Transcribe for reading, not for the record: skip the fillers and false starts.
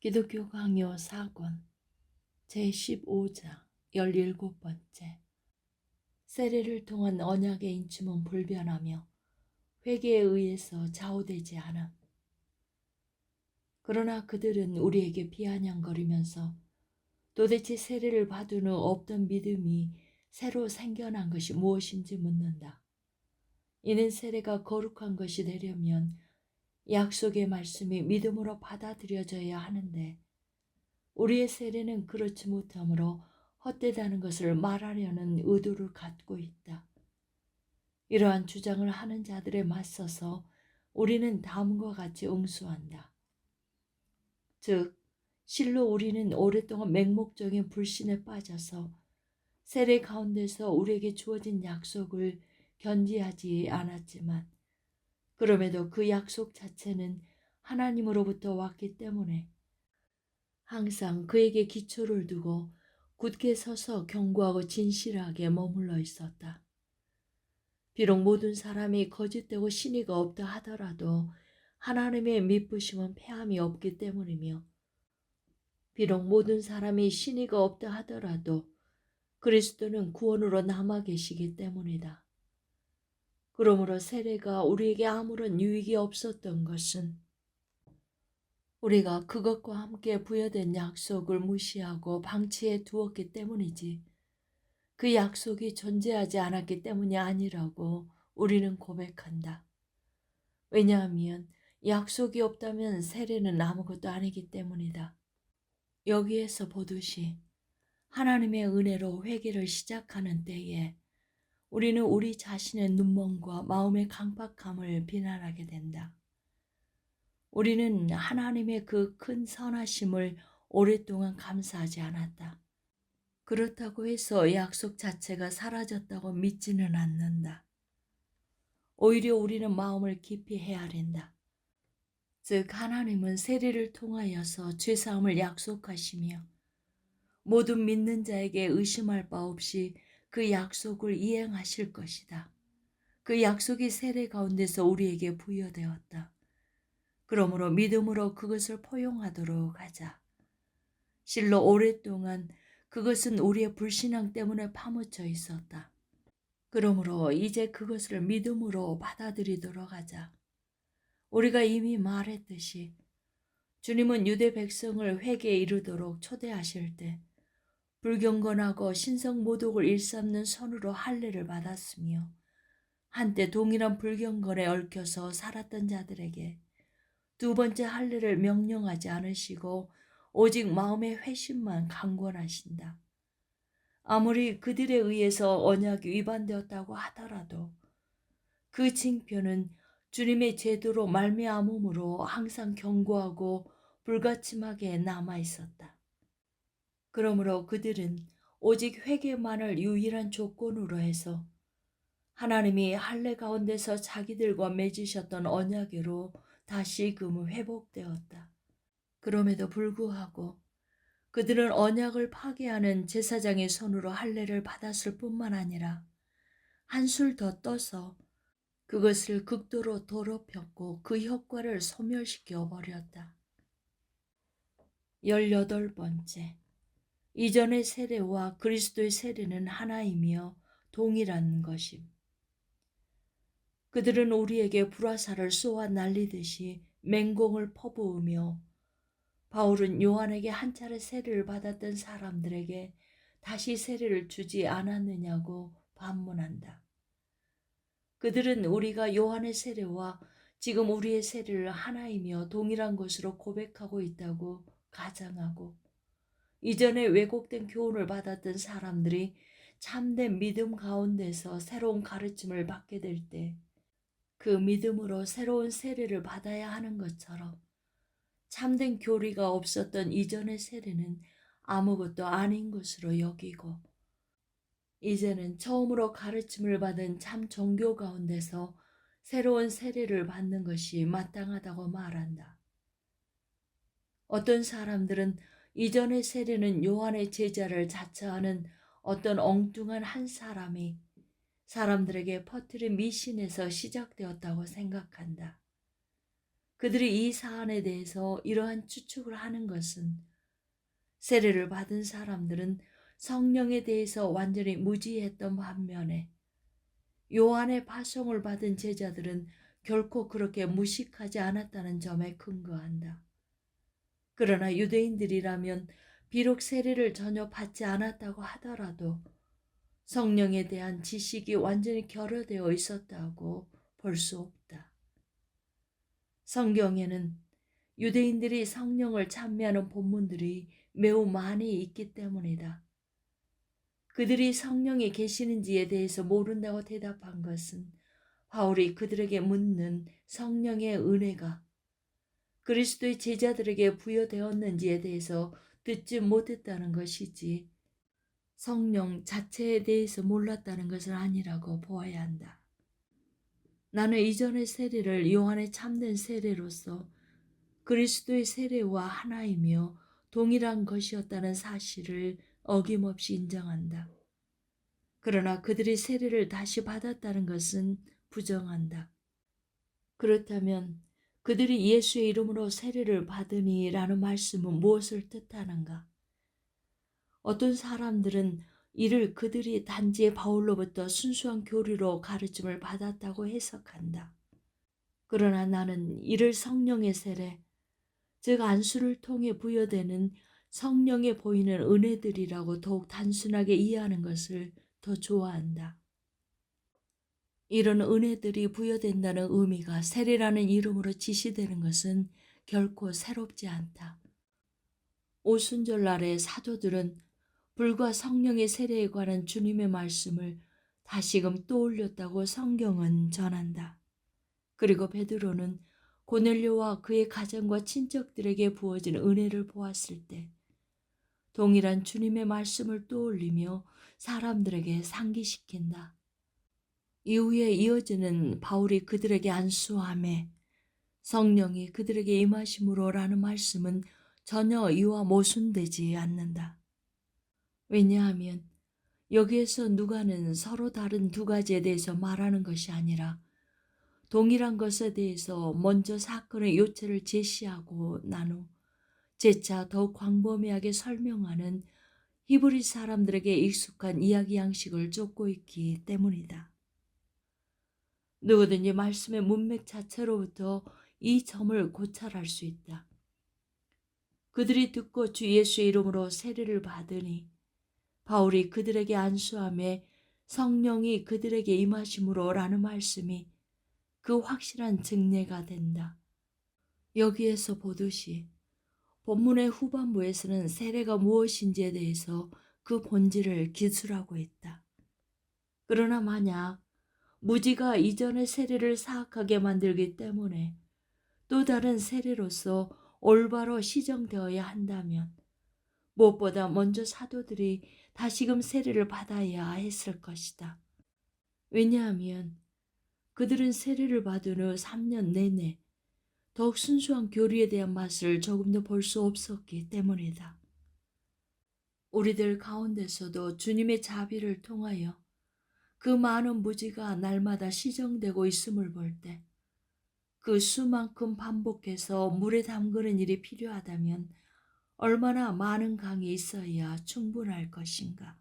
기독교 강요 4권 제15장 17번째. 세례를 통한 언약의 인침은 불변하며 회개에 의해서 좌우되지 않음. 그러나 그들은 우리에게 비아냥거리면서 도대체 세례를 받은 후 없던 믿음이 새로 생겨난 것이 무엇인지 묻는다. 이는 세례가 거룩한 것이 되려면 약속의 말씀이 믿음으로 받아들여져야 하는데 우리의 세례는 그렇지 못하므로 헛되다는 것을 말하려는 의도를 갖고 있다. 이러한 주장을 하는 자들에 맞서서 우리는 다음과 같이 응수한다. 즉, 실로 우리는 오랫동안 맹목적인 불신에 빠져서 세례 가운데서 우리에게 주어진 약속을 견지하지 않았지만 그럼에도 그 약속 자체는 하나님으로부터 왔기 때문에 항상 그에게 기초를 두고 굳게 서서 견고하고 진실하게 머물러 있었다. 비록 모든 사람이 거짓되고 신의가 없다 하더라도 하나님의 미쁘심은 패함이 없기 때문이며 비록 모든 사람이 신의가 없다 하더라도 그리스도는 구원으로 남아 계시기 때문이다. 그러므로 세례가 우리에게 아무런 유익이 없었던 것은 우리가 그것과 함께 부여된 약속을 무시하고 방치해 두었기 때문이지 그 약속이 존재하지 않았기 때문이 아니라고 우리는 고백한다. 왜냐하면 약속이 없다면 세례는 아무것도 아니기 때문이다. 여기에서 보듯이 하나님의 은혜로 회개를 시작하는 때에 우리는 우리 자신의 눈먼과 마음의 강박함을 비난하게 된다. 우리는 하나님의 그 큰 선하심을 오랫동안 감사하지 않았다. 그렇다고 해서 약속 자체가 사라졌다고 믿지는 않는다. 오히려 우리는 마음을 깊이 헤아린다. 즉 하나님은 세례를 통하여서 죄사함을 약속하시며 모든 믿는 자에게 의심할 바 없이 그 약속을 이행하실 것이다. 그 약속이 세례 가운데서 우리에게 부여되었다. 그러므로 믿음으로 그것을 포용하도록 하자. 실로 오랫동안 그것은 우리의 불신앙 때문에 파묻혀 있었다. 그러므로 이제 그것을 믿음으로 받아들이도록 하자. 우리가 이미 말했듯이 주님은 유대 백성을 회개에 이르도록 초대하실 때 불경건하고 신성모독을 일삼는 손으로 할례를 받았으며 한때 동일한 불경건에 얽혀서 살았던 자들에게 두 번째 할례를 명령하지 않으시고 오직 마음의 회심만 강권하신다. 아무리 그들에 의해서 언약이 위반되었다고 하더라도 그 징표는 주님의 제도로 말미암음으로 항상 견고하고 불가침하게 남아 있었다. 그러므로 그들은 오직 회개만을 유일한 조건으로 해서 하나님이 할례 가운데서 자기들과 맺으셨던 언약으로 다시금 회복되었다. 그럼에도 불구하고 그들은 언약을 파괴하는 제사장의 손으로 할례를 받았을 뿐만 아니라 한술 더 떠서 그것을 극도로 더럽혔고 그 효과를 소멸시켜 버렸다. 18번째. 이전의 세례와 그리스도의 세례는 하나이며 동일한 것임. 그들은 우리에게 불화살을 쏘아 날리듯이 맹공을 퍼부으며 바울은 요한에게 한 차례 세례를 받았던 사람들에게 다시 세례를 주지 않았느냐고 반문한다. 그들은 우리가 요한의 세례와 지금 우리의 세례를 하나이며 동일한 것으로 고백하고 있다고 가정하고 이전에 왜곡된 교훈을 받았던 사람들이 참된 믿음 가운데서 새로운 가르침을 받게 될 때 그 믿음으로 새로운 세례를 받아야 하는 것처럼 참된 교리가 없었던 이전의 세례는 아무것도 아닌 것으로 여기고 이제는 처음으로 가르침을 받은 참 종교 가운데서 새로운 세례를 받는 것이 마땅하다고 말한다. 어떤 사람들은 이전의 세례는 요한의 제자를 자처하는 어떤 엉뚱한 한 사람이 사람들에게 퍼뜨린 미신에서 시작되었다고 생각한다. 그들이 이 사안에 대해서 이러한 추측을 하는 것은 세례를 받은 사람들은 성령에 대해서 완전히 무지했던 반면에 요한의 파송을 받은 제자들은 결코 그렇게 무식하지 않았다는 점에 근거한다. 그러나 유대인들이라면 비록 세례를 전혀 받지 않았다고 하더라도 성령에 대한 지식이 완전히 결여되어 있었다고 볼 수 없다. 성경에는 유대인들이 성령을 찬미하는 본문들이 매우 많이 있기 때문이다. 그들이 성령이 계시는지에 대해서 모른다고 대답한 것은 바울이 그들에게 묻는 성령의 은혜가 그리스도의 제자들에게 부여되었는지에 대해서 듣지 못했다는 것이지 성령 자체에 대해서 몰랐다는 것은 아니라고 보아야 한다. 나는 이전의 세례를 요한의 참된 세례로서 그리스도의 세례와 하나이며 동일한 것이었다는 사실을 어김없이 인정한다. 그러나 그들이 세례를 다시 받았다는 것은 부정한다. 그렇다면 그들이 예수의 이름으로 세례를 받으니 라는 말씀은 무엇을 뜻하는가? 어떤 사람들은 이를 그들이 단지 바울로부터 순수한 교리로 가르침을 받았다고 해석한다. 그러나 나는 이를 성령의 세례, 즉 안수를 통해 부여되는 성령에 보이는 은혜들이라고 더욱 단순하게 이해하는 것을 더 좋아한다. 이런 은혜들이 부여된다는 의미가 세례라는 이름으로 지시되는 것은 결코 새롭지 않다. 오순절날의 사도들은 불과 성령의 세례에 관한 주님의 말씀을 다시금 떠올렸다고 성경은 전한다. 그리고 베드로는 고넬료와 그의 가정과 친척들에게 부어진 은혜를 보았을 때 동일한 주님의 말씀을 떠올리며 사람들에게 상기시킨다. 이후에 이어지는 바울이 그들에게 안수하매 성령이 그들에게 임하심으로라는 말씀은 전혀 이와 모순되지 않는다. 왜냐하면 여기에서 누가는 서로 다른 두 가지에 대해서 말하는 것이 아니라 동일한 것에 대해서 먼저 사건의 요체를 제시하고 난 후 재차 더욱 광범위하게 설명하는 히브리 사람들에게 익숙한 이야기 양식을 쫓고 있기 때문이다. 누구든지 말씀의 문맥 자체로부터 이 점을 고찰할 수 있다. 그들이 듣고 주 예수의 이름으로 세례를 받으니 바울이 그들에게 안수함에 성령이 그들에게 임하심으로 라는 말씀이 그 확실한 증례가 된다. 여기에서 보듯이 본문의 후반부에서는 세례가 무엇인지에 대해서 그 본질을 기술하고 있다. 그러나 만약 무지가 이전의 세례를 사악하게 만들기 때문에 또 다른 세례로서 올바로 시정되어야 한다면 무엇보다 먼저 사도들이 다시금 세례를 받아야 했을 것이다. 왜냐하면 그들은 세례를 받은 후 3년 내내 더욱 순수한 교리에 대한 맛을 조금도 볼 수 없었기 때문이다. 우리들 가운데서도 주님의 자비를 통하여 그 많은 무지가 날마다 시정되고 있음을 볼 때 그 수만큼 반복해서 물에 담그는 일이 필요하다면 얼마나 많은 강이 있어야 충분할 것인가.